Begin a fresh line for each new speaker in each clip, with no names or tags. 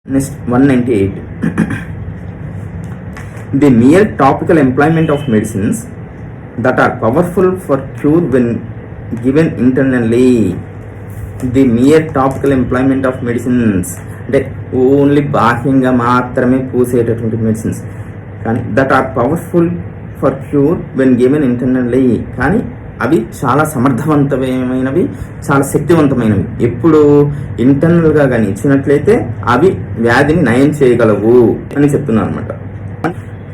Next 198. The mere topical employment of medicines that are powerful for cure when given internally. The mere topical employment of medicines అంటే only బాహ్యంగా మాత్రమే పూసేటటువంటి medicines కానీ that are powerful for cure when given internally, కానీ అవి చాలా సమర్థవంతమైనవి, చాలా శక్తివంతమైనవి. ఎప్పుడు ఇంటర్నల్గా కానీ ఇచ్చినట్లయితే అవి వ్యాధిని నయం చేయగలవు అని చెప్తున్నాను అనమాట.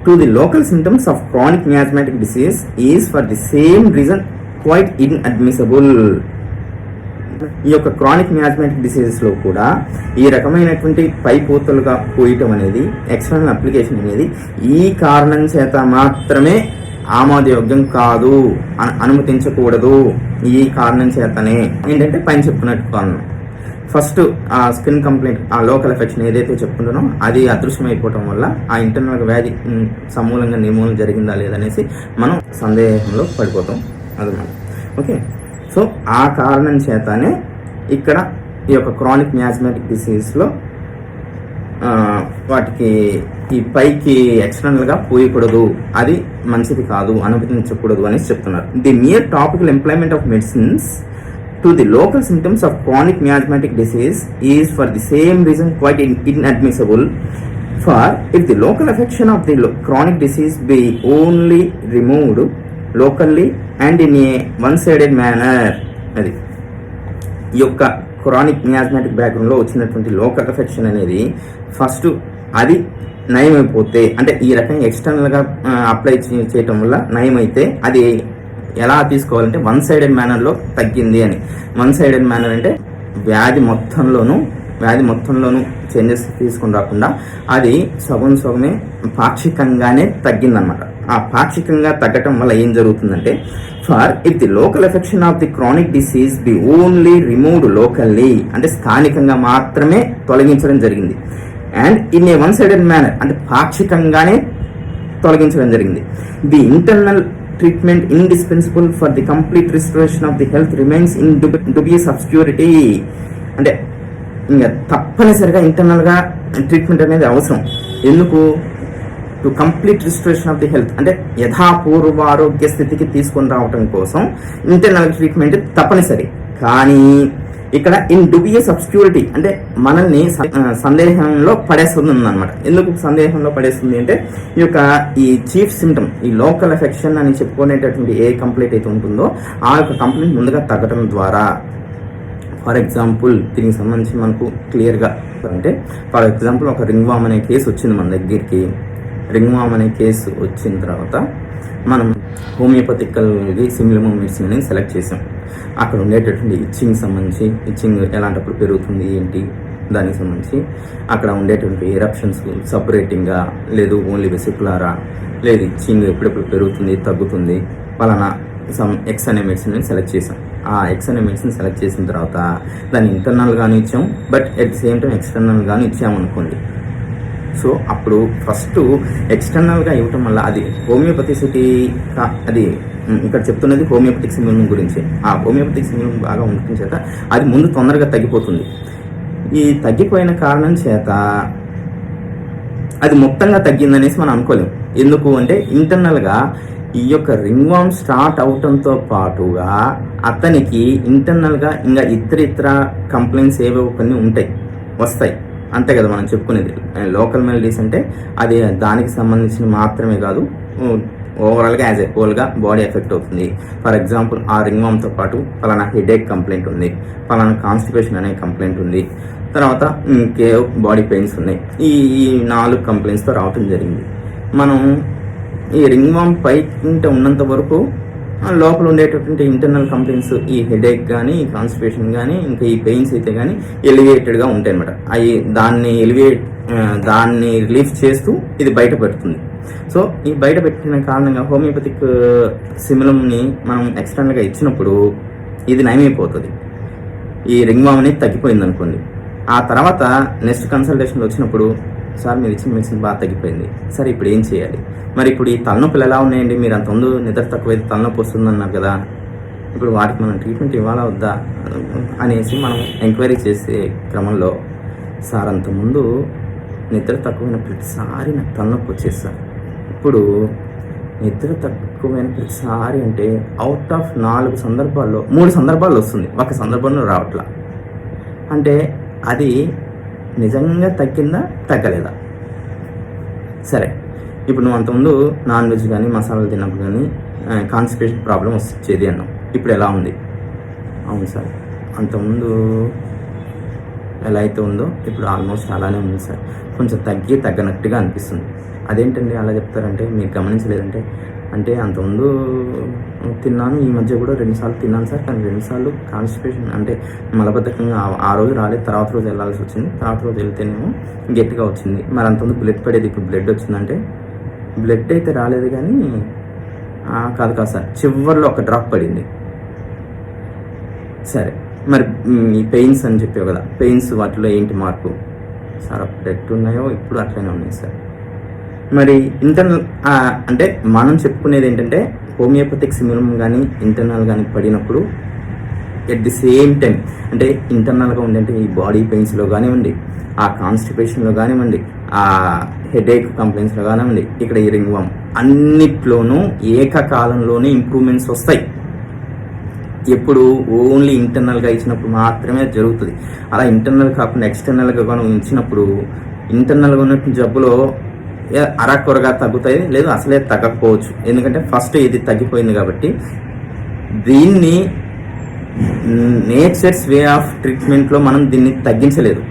To the local symptoms of chronic miasmatic disease is for the same reason quite inadmissible. ఈ యొక్క క్రానిక్ మియాస్మాటిక్ డిసీజెస్ లో కూడా ఈ రకమైనటువంటి పైపోతలుగా పోయటం అనేది, ఎక్స్టర్నల్ అప్లికేషన్ అనేది ఈ కారణం చేత మాత్రమే ఆమోదయోగ్యం కాదు, అనుమతించకూడదు. ఈ కారణం చేతనే ఏంటంటే పైన చెప్పుకున్నట్టు ఫస్ట్ ఆ స్కిన్ కంప్లైంట్, ఆ లోకల్ ఎఫెక్షన్ ఏదైతే చెప్పుకుంటున్నామో అది అదృశ్యమైపోవటం వల్ల ఆ ఇంటర్నల్ వ్యాధి సమూలంగా నిర్మూలన జరిగిందా లేదనేసి మనం సందేహంలో పడిపోతాం అదనమాట. ఓకే, సో ఆ కారణం చేతనే ఇక్కడ ఈ యొక్క క్రానిక్ మియాస్మాటిక్ డిసీజ్లో వాటికి ఈ పైకి ఎక్స్టర్నల్గా పోయకూడదు, అది మంచిది కాదు, అనుమతించకూడదు అనేసి చెప్తున్నారు. The mere topical employment of medicines to the local symptoms of chronic miasmatic disease is for the same reason quite inadmissible. For if the local affection of the chronic disease be only removed locally and in a one sided manner. అది ఈ యొక్క chronic మియాస్మాటిక్ బ్యాక్గ్రౌండ్లో వచ్చినటువంటి local affection అనేది first అది నయమైపోతే, అంటే ఈ రకంగా ఎక్స్టర్నల్గా అప్లై చేయటం వల్ల నయమైతే అది ఎలా తీసుకోవాలంటే వన్ సైడెడ్ మేనర్లో తగ్గింది అని. వన్ సైడెడ్ మేనర్ అంటే వ్యాధి మొత్తంలోనూ చేంజెస్ తీసుకుని రాకుండా అది సగమే పాక్షికంగానే తగ్గిందనమాట. ఆ పాక్షికంగా తగ్గటం వల్ల ఏం జరుగుతుందంటే, for if the local affection of the chronic disease be only removed locally, అంటే స్థానికంగా మాత్రమే తొలగించడం జరిగింది, and in a one sided manner అంటే పాక్షికంగానే తొలగించడం జరిగింది, the internal treatment indispensable for the complete restoration of the health remains in dubious obscurity. అంటే ఇంకా తప్పనిసరిగా ఇంటర్నల్గా ట్రీట్మెంట్ అనేది అవసరం. ఎందుకు? To complete restoration of the health, అంటే యథాపూర్వారోగ్య స్థితికి తీసుకొని రావటం కోసం ఇంటర్నల్ ట్రీట్మెంట్ తప్పనిసరి. కానీ ఇక్కడ ఇన్ డుబియస్ అబ్స్క్యూరిటీ అంటే మనల్ని సందేహంలో పడేస్తుంది అనమాట. ఎందుకు సందేహంలో పడేస్తుంది అంటే ఈ చీఫ్ సిమ్టమ్, ఈ లోకల్ ఎఫెక్షన్ అని చెప్పుకునేటటువంటి ఏ కంప్లైంట్ అయితే ఉంటుందో ఆ యొక్క కంప్లైంట్ ముందుగా తగ్గడం ద్వారా, ఫర్ ఎగ్జాంపుల్ దీనికి సంబంధించి మనకు క్లియర్గా అంటే, ఫర్ ఎగ్జాంపుల్ ఒక రింగ్ వామ్ అనే కేసు వచ్చింది మన దగ్గరికి. రింగ్ వామ్ అనే కేసు వచ్చిన తర్వాత మనం హోమియోపతికల్కి సిమిలమ్ మెడిసిన్ అనేది సెలెక్ట్ చేసాం. అక్కడ ఉండేటటువంటి ఇచ్చింగ్ సంబంధించి, ఇచ్చింగ్ ఎలాంటప్పుడు పెరుగుతుంది ఏంటి దానికి సంబంధించి, అక్కడ ఉండేటువంటి ఎరప్షన్స్ సపరేటింగ్గా లేదు ఓన్లీ వెసికులారా, లేదు ఇచ్చింగ్ ఎప్పుడెప్పుడు పెరుగుతుంది తగ్గుతుంది, పలానా సమ్ ఎక్స్ అనే మెడిసిన్ సెలెక్ట్ చేసాం. ఆ ఎక్స్ అనే మెడిసిన్ సెలెక్ట్ చేసిన తర్వాత దాన్ని ఇంటర్నల్గాను ఇచ్చాం, but at the same time ఎక్స్టర్నల్గాను ఇచ్చామనుకోండి. సో అప్పుడు ఫస్ట్ ఎక్స్టర్నల్గా ఇవ్వటం వల్ల అది హోమియోపతిసిటీ, అది ఇక్కడ చెప్తున్నది హోమియోపతిక్ సిమిలమ్ గురించి. ఆ హోమియోపతిక్ సిమిలమ్ బాగా ఉండటం చేత అది ముందు తొందరగా తగ్గిపోతుంది. ఈ తగ్గిపోయిన కారణం చేత అది మొత్తంగా తగ్గిందనేసి మనం అనుకోలేము. ఎందుకు అంటే ఇంటర్నల్గా ఈ యొక్క రింగ్ వామ్ స్టార్ట్ అవటంతో పాటుగా అతనికి ఇంటర్నల్గా ఇంకా ఇతర కంప్లైంట్స్ ఏవో కొన్ని వస్తాయి, అంతే కదా మనం చెప్పుకునేది. లోకల్ మెలడీస్ అంటే అది దానికి సంబంధించిన మాత్రమే కాదు, ఓవరాల్గా యాజ్ ఏ హోల్గా బాడీ ఎఫెక్ట్ అవుతుంది. ఫర్ ఎగ్జాంపుల్ ఆ రింగ్ వామ్తో పాటు పలానా హెడేక్ కంప్లైంట్ ఉంది, పలానా కాన్స్టిపేషన్ అనే కంప్లైంట్ ఉంది, తర్వాత ఇంకే బాడీ పెయిన్స్ ఉన్నాయి. ఈ 4 కంప్లైంట్స్తో రావటం జరిగింది. మనం ఈ రింగ్ వామ్ పైకి ఉన్నంత వరకు లోపల ఉండేటటువంటి ఇంటర్నల్ కంప్లైంట్స్, ఈ హెడేక్ కానీ, ఈ కాన్స్టిపేషన్ కానీ, ఇంకా ఈ పెయిన్స్ అయితే కానీ ఎలివేటెడ్గా ఉంటాయి అనమాట. అవి దాన్ని రిలీఫ్ చేస్తూ ఇది బయట పెడుతుంది. సో ఈ బయట పెట్టిన కారణంగా హోమియోపతిక్ సిమిలమ్ని మనం ఎక్స్టర్నల్గా ఇచ్చినప్పుడు ఇది నయమైపోతుంది. ఈ రింగ్ వామ్ అనేది తగ్గిపోయింది అనుకోండి. ఆ తర్వాత నెక్స్ట్ కన్సల్టేషన్లో వచ్చినప్పుడు, సార్ మీరు ఇచ్చిన మెడిసిన్ బాగా తగ్గిపోయింది, సరే ఇప్పుడు ఏం చేయాలి? మరి ఇప్పుడు ఈ తలనొప్పులు ఎలా ఉన్నాయండి, మీరు అంత ముందు నిద్ర తక్కువైతే తలనొప్పి వస్తుందన్నారు కదా, ఇప్పుడు వాటికి మనం ట్రీట్మెంట్ ఇవ్వాలా వద్దా అనేసి మనం ఎంక్వైరీ చేసే క్రమంలో సార్ అంతకుముందు నిద్ర తక్కువైన ప్రతిసారి నాకు తలనొప్పి వచ్చేది సార్. ఇప్పుడు నిద్ర తక్కువైన ప్రతిసారి అంటే అవుట్ ఆఫ్ 4 సందర్భాల్లో 3 సందర్భాల్లో వస్తుంది, ఒక సందర్భంలో రావట్లా. అంటే అది నిజంగా తగ్గిందా తగ్గలేదా? సరే, ఇప్పుడు నువ్వు అంతకుముందు నాన్ వెజ్ కానీ మసాలాలు తిన్నప్పుడు కానీ కాన్స్టిపేషన్ ప్రాబ్లం వచ్చేది అన్నావు, ఇప్పుడు ఎలా ఉంది? అవును సార్, అంతకుముందు ఎలా అయితే ఉందో ఇప్పుడు ఆల్మోస్ట్ అలానే ఉంది సార్, కొంచెం తగ్గనట్టుగా అనిపిస్తుంది. అదేంటండి అలా చెప్తారంటే మీరు గమనించలేదంటే? అంటే అంతకుముందు తిన్నాను, ఈ మధ్య కూడా 2 సార్లు తిన్నాను సార్, కానీ 2 సార్లు కాన్స్టిపేషన్ అంటే మలబద్ధకంగా ఆ రోజు రాలేదు, తర్వాత రోజు వెళ్ళాల్సి వచ్చింది, తర్వాత రోజు వెళ్తేనేమో గట్టిగా వచ్చింది. మరి అంతకుముందు బ్లడ్ పడేది, ఇప్పుడు బ్లడ్ వచ్చిందంటే బ్లడ్ అయితే రాలేదు కానీ కాదు సార్, చివరిలో ఒక డ్రాప్ పడింది. సరే, మరి ఈ పెయిన్స్ అని చెప్పావు కదా, పెయిన్స్ వాటిలో ఏంటి మార్పు? సార్ అప్పుడు ఎట్టున్నాయో ఇప్పుడు అట్లనే ఉన్నాయి సార్. మరి ఇంటర్నల్ అంటే మనం చెప్పుకునేది ఏంటంటే హోమియోపతిక్ సిమిలం కానీ ఇంటర్నల్ కానీ పడినప్పుడు ఎట్ ది సేమ్ టైం అంటే ఇంటర్నల్గా ఉండే ఈ బాడీ పెయిన్స్లో కానివ్వండి, ఆ కాన్స్టిపేషన్లో కానివ్వండి, ఆ హెడేక్ కంప్లైంట్స్లో కానివ్వండి, ఇక్కడ ఈ రింగ్ వామ్ అన్నిట్లోనూ ఏకకాలంలోనే ఇంప్రూవ్మెంట్స్ వస్తాయి. ఎప్పుడు ఓన్లీ ఇంటర్నల్గా ఇచ్చినప్పుడు మాత్రమే జరుగుతుంది. అలా ఇంటర్నల్ కాకుండా ఎక్స్టర్నల్గా కూడా ఇచ్చినప్పుడు ఇంటర్నల్గా ఉన్నటువంటి జబ్బులో అరకొరగా తగ్గుతాయి, లేదు అసలే తగ్గకపోవచ్చు. ఎందుకంటే ఫస్ట్ ఇది తగ్గిపోయింది కాబట్టి దీన్ని నేచర్స్ వే ఆఫ్ ట్రీట్మెంట్లో మనం దీన్ని తగ్గించలేదు.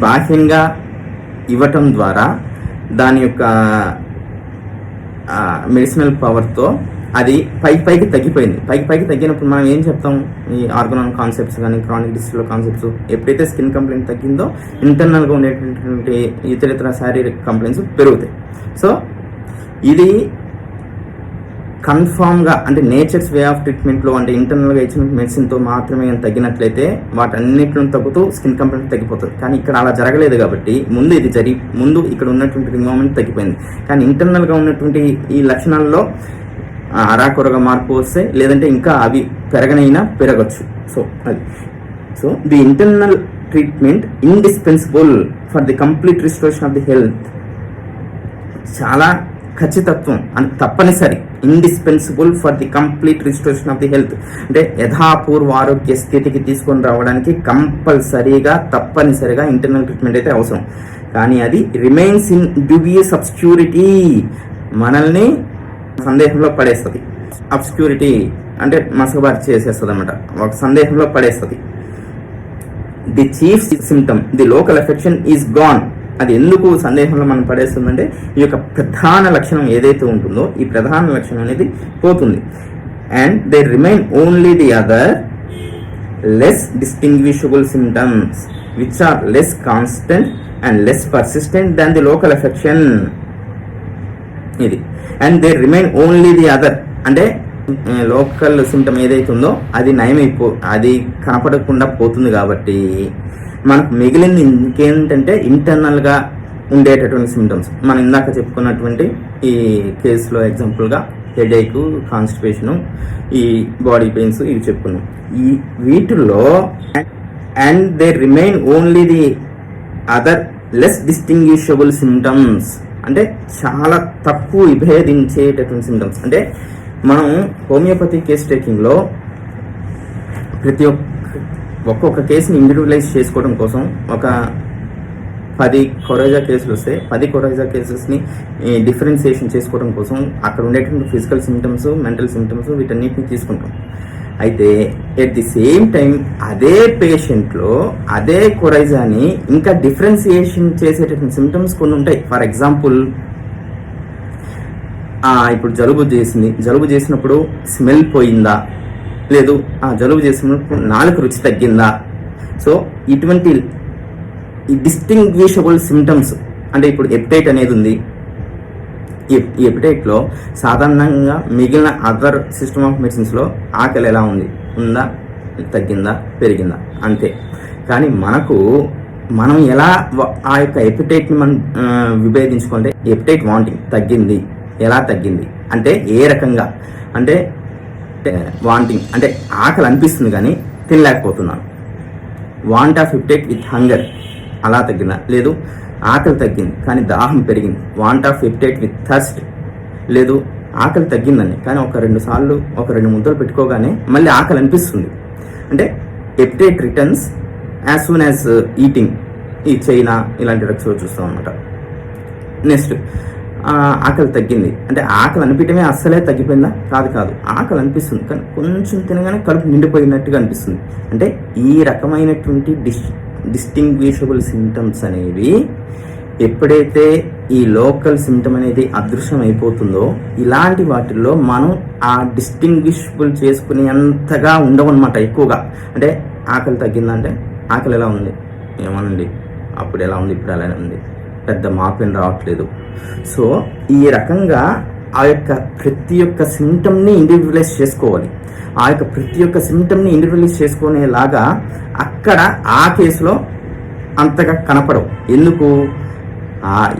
బాహ్యంగా ఇవ్వటం ద్వారా దాని యొక్క మెడిసినల్ పవర్తో అది పైకి తగ్గిపోయింది. పైకి తగ్గినప్పుడు మనం ఏం చెప్తాం? ఈ ఆర్గనాన్ కాన్సెప్ట్స్ కానీ క్రానిక్ డిసీజ్లో కాన్సెప్ట్స్ ఎప్పుడైతే స్కిన్ కంప్లైంట్ తగ్గిందో ఇంటర్నల్గా ఉండేటటువంటి ఇతర శారీరక కంప్లైంట్స్ పెరుగుతాయి. సో ఇది కన్ఫామ్గా అంటే నేచర్స్ వే ఆఫ్ ట్రీట్మెంట్లో అంటే ఇంటర్నల్గా ఇచ్చిన మెడిసిన్తో మాత్రమే తగ్గినట్లయితే వాటన్నిటిని తగ్గుతూ స్కిన్ కంప్లైంట్ తగ్గిపోతుంది. కానీ ఇక్కడ అలా జరగలేదు కాబట్టి ముందు ఇక్కడ ఉన్నటువంటి రింగ్ తగ్గిపోయింది. కానీ ఇంటర్నల్గా ఉన్నటువంటి ఈ లక్షణాల్లో అరాకొరగా మార్పు వస్తే, లేదంటే ఇంకా అవి పెరగచ్చు. So the internal treatment indispensable for the complete restoration of the health. చాలా ఖచ్చితత్వం అని తప్పనిసరి, indispensable for the complete restoration of the health అంటే యథాపూర్వ ఆరోగ్య స్థితికి తీసుకొని రావడానికి తప్పనిసరిగా ఇంటర్నల్ ట్రీట్మెంట్ అయితే అవసరం. కానీ అది రిమైన్స్ ఇన్ డ్యూబియస్ అబ్స్క్యూరిటీ, మనల్ని సందేహంలో పడేస్తుంది. అబ్స్క్యూరిటీ అంటే మసకబారి చేసేస్తుంది అనమాట, ఒక సందేహంలో పడేస్తుంది. The chief symptom the local affection is gone. అది ఎందుకు సందేహంలో మనం పడేస్తుందంటే ఈ యొక్క ప్రధాన లక్షణం ఏదైతే ఉంటుందో ఈ ప్రధాన లక్షణం అనేది పోతుంది. And they remain only the other less distinguishable symptoms which are less constant and less persistent than the local affection. ఇది and they remain only the other అంటే లోకల్ సిమ్టమ్ ఏదైతే ఉందో అది అది కనపడకుండా పోతుంది. కాబట్టి మనకు మిగిలింది ఇంకేంటంటే ఇంటర్నల్గా ఉండేటటువంటి సిమ్టమ్స్. మనం ఇందాక చెప్పుకున్నటువంటి ఈ కేసులో ఎగ్జాంపుల్గా హెడేక్, కాన్స్టిపేషను, ఈ బాడీ పెయిన్స్ ఇవి చెప్పుకున్నాం. ఈ వీటిల్లో and they remain only the other less distinguishable symptoms అంటే చాలా తక్కువ విభేదించేటటువంటి సిమ్టమ్స్. అంటే మనం హోమియోపతి కేస్ టేకింగ్లో ఒక్కొక్క కేసుని ఇండివిజువలైజ్ చేసుకోవడం కోసం ఒక 10 కొరైజా కేసులు వస్తే 10 కొరైజా కేసెస్ని డిఫరెన్సియేషన్ చేసుకోవడం కోసం అక్కడ ఉండేటువంటి ఫిజికల్ సిమ్టమ్స్, మెంటల్ సిమ్టమ్స్ వీటన్నిటిని తీసుకుంటాం. అయితే ఎట్ ది సేమ్ టైం అదే పేషెంట్లో అదే కొరైజాని ఇంకా డిఫరెన్సియేషన్ చేసేటటువంటి సిమ్టమ్స్ కొన్ని ఉంటాయి. ఫర్ ఎగ్జాంపుల్ ఇప్పుడు జలుబు చేసినప్పుడు స్మెల్ పోయిందా, లేదు జలుబు చేసినప్పుడు నాలుక రుచి తగ్గిందా. సో ఇటువంటి డిస్టింగ్విషబుల్ సిమ్టమ్స్ అంటే ఇప్పుడు ఎపిటైట్ అనేది ఉంది. ఈ ఎపిటైట్లో సాధారణంగా మిగిలిన అదర్ సిస్టమ్ ఆఫ్ మెడిసిన్స్లో ఆకలి ఎలా ఉందా, తగ్గిందా, పెరిగిందా అంతే. కానీ మనం ఎలా ఆ యొక్క ఎపిటైట్ని మనం విభేదించుకుంటే ఎపిటైట్ వాంటింగ్ తగ్గింది, ఎలా తగ్గింది అంటే ఏ రకంగా అంటే వాంటింగ్ అంటే ఆకలి అనిపిస్తుంది కానీ తినలేకపోతున్నాను. Want of appetite with hunger అలా తగ్గిందా, లేదు ఆకలి తగ్గింది కానీ దాహం పెరిగింది, want of appetite with thirst, లేదు ఆకలి తగ్గిందండి కానీ ఒక 2 ముద్దలు పెట్టుకోగానే మళ్ళీ ఆకలి అనిపిస్తుంది. అంటే appetite returns as soon as eating. ఈ చైనా ఇలాంటి డ్రగ్స్లో చూస్తాం అనమాట. నెక్స్ట్ ఆకలి తగ్గింది అంటే ఆకలి అనిపించడమే అస్సలే తగ్గిపోయిందా, కాదు ఆకలి అనిపిస్తుంది కానీ కొంచెం తినగానే కడుపు నిండిపోయినట్టుగా అనిపిస్తుంది. అంటే ఈ రకమైనటువంటి డిస్టింగ్విషబుల్ సిమ్టమ్స్ అనేవి ఎప్పుడైతే ఈ లోకల్ సిమ్టమ్ అనేది అదృశ్యం అయిపోతుందో ఇలాంటి వాటిల్లో మనం ఆ డిస్టింగ్విషబుల్ చేసుకునేంతగా ఉండవన్నమాట ఎక్కువగా. అంటే ఆకలి తగ్గిందంటే ఆకలి ఎలా ఉంది, ఏమోనండి అప్పుడు ఎలా ఉంది ఇప్పుడు అలానే ఉంది, పెద్ద మార్పు రావట్లేదు. సో ఈ రకంగా ఆ యొక్క ప్రతి ఒక్క సిమ్టమ్ని ఇండివిజువలైజ్ చేసుకోవాలి. ఆ యొక్క ప్రతి ఒక్క సిమ్టమ్ని ఇండివిజువలైజ్ చేసుకునేలాగా అక్కడ ఆ కేసులో అంతగా కనపడవు. ఎందుకు,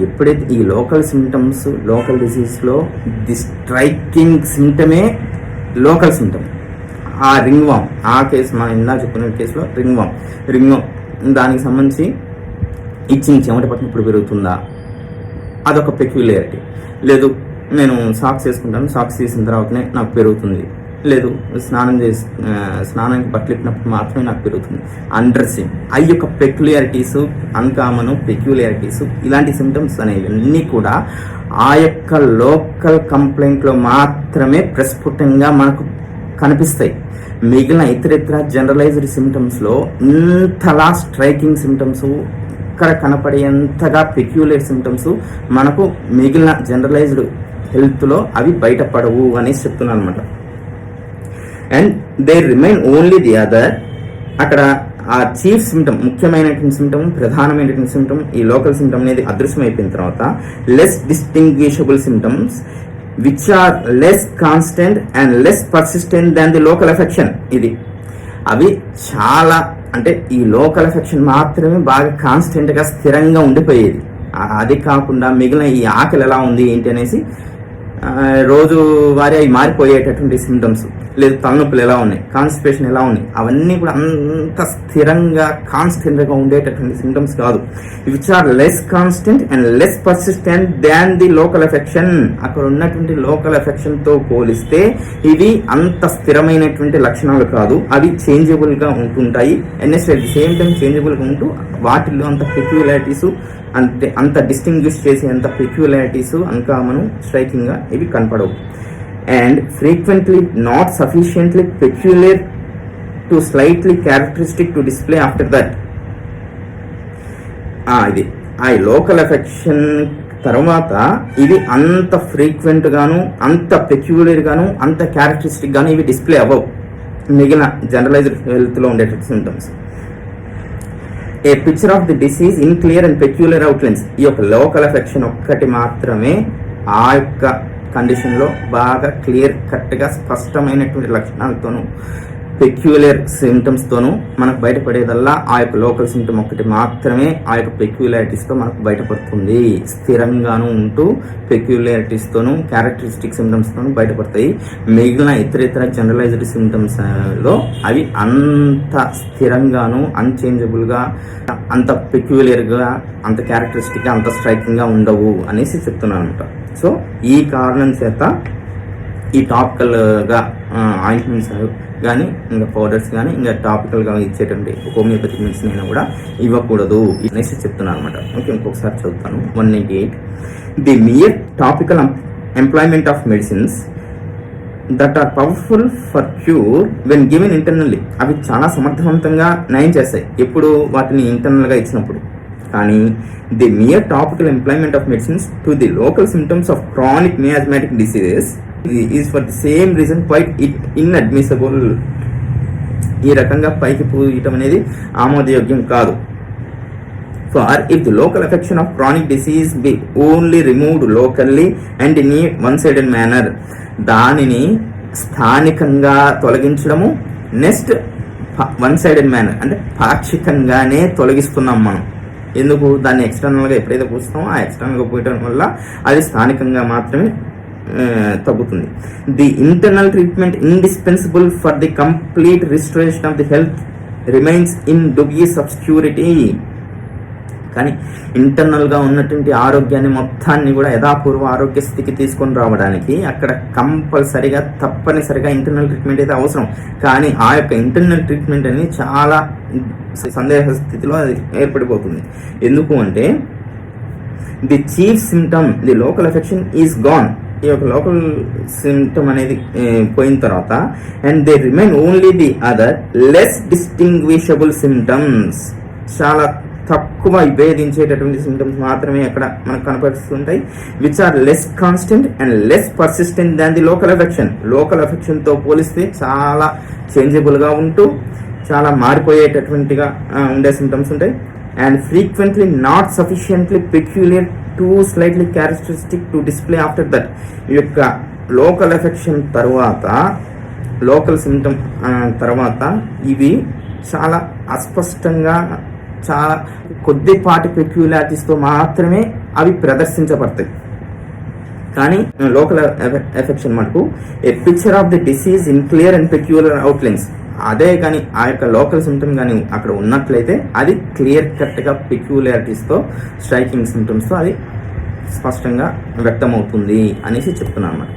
ఎప్పుడైతే ఈ లోకల్ సిమ్టమ్స్ లోకల్ డిసీజ్లో ది స్ట్రైకింగ్ సిమ్టమే లోకల్ సిమ్టమ్. ఆ రింగ్ వామ్, ఆ కేసు మనం ఇందా చెప్పుకున్న కేసులో రింగ్ వామ్ దానికి సంబంధించి ఇచ్చిన చెమట పట్టినప్పుడు పెరుగుతుందా, అదొక పెక్యులారిటీ. లేదు నేను సాక్స్ వేసుకుంటాను, సాక్స్ తీసిన తర్వాతనే నాకు పెరుగుతుంది, లేదు స్నానానికి బట్టలు ఇప్పినప్పుడు మాత్రమే నాకు పెరుగుతుంది, అండర్సింగ్. ఆ యొక్క పెక్యులారిటీస్, అన్కామన్ పెక్యులారిటీస్, ఇలాంటి సిమ్టమ్స్ అనేవన్నీ కూడా ఆ యొక్క లోకల్ కంప్లైంట్లో మాత్రమే ప్రస్ఫుటంగా మనకు కనిపిస్తాయి. మిగిలిన ఇతరితర జనరలైజ్డ్ సిమ్టమ్స్లో ఇంతలా స్ట్రైకింగ్ సిమ్టమ్స్, ఇక్కడ కనపడేంతగా పెక్యులర్ సిమ్టమ్స్ మనకు మిగిలిన జనరలైజ్డ్ హెల్త్లో అవి బయటపడవు అనేసి చెప్తున్నాను అనమాట. And they remain only the other. అక్కడ ఆ చీఫ్ సిమ్టమ్, ముఖ్యమైనటువంటి సిమ్టమ్, ప్రధానమైనటువంటి సిమ్టమ్, ఈ లోకల్ సిమ్టమ్ అనేది అదృశ్యం అయిపోయిన తర్వాత less distinguishable symptoms which are less constant and less persistent than the local affection. ఇది అవి చాలా, అంటే ఈ లోకల్ ఎఫెక్షన్ మాత్రమే బాగా కాన్స్టెంట్గా స్థిరంగా ఉండిపోయేది. అది కాకుండా మిగిలిన ఈ ఆకలి ఎలా ఉంది ఏంటి అనేసి రోజు వారి అవి మారిపోయేటటువంటి సిమ్టమ్స్, లేదు తలనొప్పులు ఎలా ఉన్నాయి, కాన్స్టిపేషన్ ఎలా ఉన్నాయి, అవన్నీ కూడా అంత స్థిరంగా కాన్స్టెంట్గా ఉండేటటువంటి సిమ్టమ్స్ కాదు. Which are less constant and less persistent than the local affection. అక్కడ ఉన్నటువంటి లోకల్ ఎఫెక్షన్తో పోలిస్తే ఇవి అంత స్థిరమైనటువంటి లక్షణాలు కాదు, అవి చేంజబుల్గా ఉంటుంటాయి. ఎన్ఎస్ అట్ ది సేమ్ టైం చేంజబుల్గా ఉంటూ వాటిల్లో అంత పెక్యులారిటీస్, అంత డిస్టింగ్విష్ చేసేంత పెక్యులారిటీస్ అన్కామన్ స్ట్రైకింగ్గా ఇవి కనపడవు. And frequently not sufficiently peculiar to slightly characteristic to display after that. ఇది ఆ లోకల్ ఎఫెక్షన్ తర్వాత ఇవి అంత ఫ్రీక్వెంట్ గాను, అంత పెక్యులర్ గాను, అంత క్యారెక్టరిస్టిక్ గాను ఇవి డిస్ప్లే అవ్వవు మిగిలిన జనరలైజ్డ్ హెల్త్లో ఉండేటటువంటి symptoms. A picture of the disease in clear and peculiar outlines. ఈ యొక్క లోకల్ ఎఫెక్షన్ ఒక్కటి మాత్రమే ఆ యొక్క కండిషన్లో బాగా క్లియర్ కట్గా స్పష్టమైనటువంటి లక్షణాలతోనూ పెక్యులర్ సిమ్టమ్స్తోనూ మనకు బయటపడేదల్లా ఆ యొక్క లోకల్ సిమ్టమ్ ఒక్కటి మాత్రమే ఆ యొక్క పెక్యులారిటీస్తో మనకు బయటపడుతుంది. స్థిరంగాను ఉంటూ పెక్యులారిటీస్తోనూ క్యారెక్టరిస్టిక్ సిమ్టమ్స్తోనూ బయటపడతాయి. మిగిలిన ఇతర జనరలైజ్డ్ సిమ్టమ్స్లో అవి అంత స్థిరంగాను, అన్చేంజబుల్గా, అంత పెక్యులర్గా, అంత క్యారెక్టరిస్టిక్గా, అంత స్ట్రైకింగ్గా ఉండవు అనేసి చెప్తున్నాను అనమాట. సో ఈ కారణం చేత ఈ టాపికల్గా ఆయింట్మెంట్స్ కానీ, ఇంకా పౌడర్స్ కానీ, ఇంకా టాపికల్గా ఇచ్చేటువంటి హోమియోపతిక్ మెడిసిన్ అయినా కూడా ఇవ్వకూడదు అనేసి చెప్తున్నాను అనమాట. ఓకే, ఇంకొకసారి చదువుతాను. 198. The mere topical employment of medicines that are powerful for cure when given internally. అవి చాలా సమర్థవంతంగా నయం చేస్తాయి ఎప్పుడు వాటిని ఇంటర్నల్గా ఇచ్చినప్పుడు. కానీ the mere topical employment of medicines to the local symptoms of chronic miasmatic diseases is for the same reason quite inadmissible. ఈ రకంగా పైకి పూయటం అనేది ఆమోదయోగ్యం కాదు. For if the local affection of chronic disease be only removed locally and in one sided manner, దానిని స్థానికంగా తొలగించడము, నెక్స్ట్ వన్ సైడెడ్ మేనర్ అంటే పాక్షికంగానే తొలగిస్తున్నాం మనం. ఎందుకు, దాన్ని ఎక్స్టర్నల్గా ఎప్పుడైతే పూస్తామో ఆ ఎక్స్టర్నల్గా పోయటం వల్ల అది స్థానికంగా మాత్రమే తగ్గుతుంది. The internal treatment indispensable for the complete restoration of the health remains in dubious obscurity. కానీ ఇంటర్నల్గా ఉన్నటువంటి ఆరోగ్యాన్ని మొత్తాన్ని కూడా యథాపూర్వ ఆరోగ్య స్థితికి తీసుకొని రావడానికి అక్కడ కంపల్సరిగా తప్పనిసరిగా ఇంటర్నల్ ట్రీట్మెంట్ అయితే అవసరం. కానీ ఆ యొక్క ఇంటర్నల్ ట్రీట్మెంట్ అనేది చాలా సందేహ స్థితిలో అది ఏర్పడిపోతుంది. ఎందుకు అంటే the chief symptom the local affection is gone. ఈ యొక్క లోకల్ సిమ్టమ్ అనేది పోయిన తర్వాత and they remain only the other less distinguishable symptoms. చాలా తక్కువ విభేదించేటటువంటి సిమ్టమ్స్ మాత్రమే అక్కడ మనకు కనపడుతుంటాయి, which are less constant and less persistent than the local affection. Local ఎఫెక్షన్తో పోలిస్తే చాలా చేంజబుల్గా ఉంటూ చాలా మారిపోయేటటువంటిగా ఉండే సిమ్టమ్స్ ఉంటాయి. And frequently not sufficiently peculiar to slightly characteristic to display after that. ఈ యొక్క లోకల్ ఎఫెక్షన్ తర్వాత లోకల్ సిమ్టమ్ తర్వాత ఇవి చాలా అస్పష్టంగా చాలా కొద్దిపాటి పెక్యులారిటీస్తో మాత్రమే అవి ప్రదర్శించబడతాయి. కానీ లోకల్ ఎఫెక్షన్ మటుకు a picture of the disease in clear and peculiar outlines. అదే కానీ ఆ యొక్క లోకల్ సిమ్టమ్ కానీ అక్కడ ఉన్నట్లయితే అది క్లియర్ కట్గా పెక్యులారిటీస్తో స్ట్రైకింగ్ సిమ్టమ్స్తో అది స్పష్టంగా వ్యక్తమవుతుంది అనేసి చెప్తున్నాను అన్నమాట.